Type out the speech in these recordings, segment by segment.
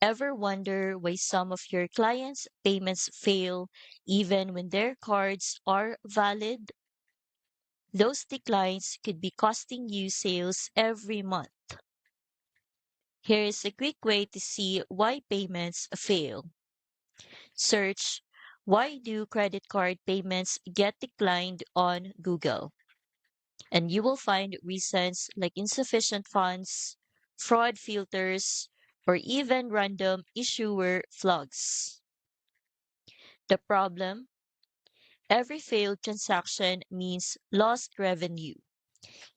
Ever wonder why some of your clients' payments fail even when their cards are valid? Those declines could be costing you sales every month. Here is a quick way to see why payments fail. Search, "Why do credit card payments get declined" on Google, and you will find reasons like insufficient funds, fraud filters, or even random issuer flags. The problem: every failed transaction means lost revenue,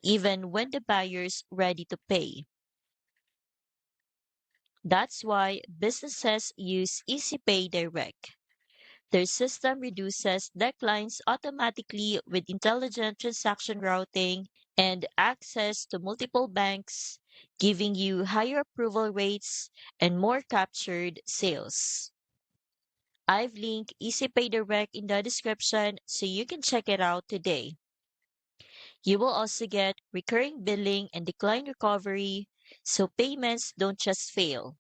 even when the buyer's ready to pay. That's why businesses use Easy Pay Direct. Their system reduces declines automatically with intelligent transaction routing and access to multiple banks, giving you higher approval rates and more captured sales. I've linked EasyPay Direct in the description so you can check it out today. You will also get recurring billing and decline recovery, so payments don't just fail,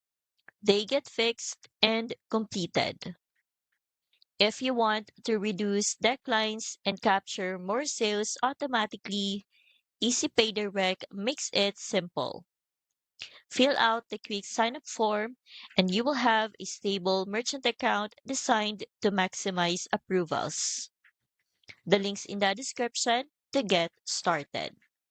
they get fixed and completed. If you want to reduce declines and capture more sales automatically, EasyPay Direct makes it simple. Fill out the quick sign up form, and you will have a stable merchant account designed to maximize approvals. The link's in the description to get started.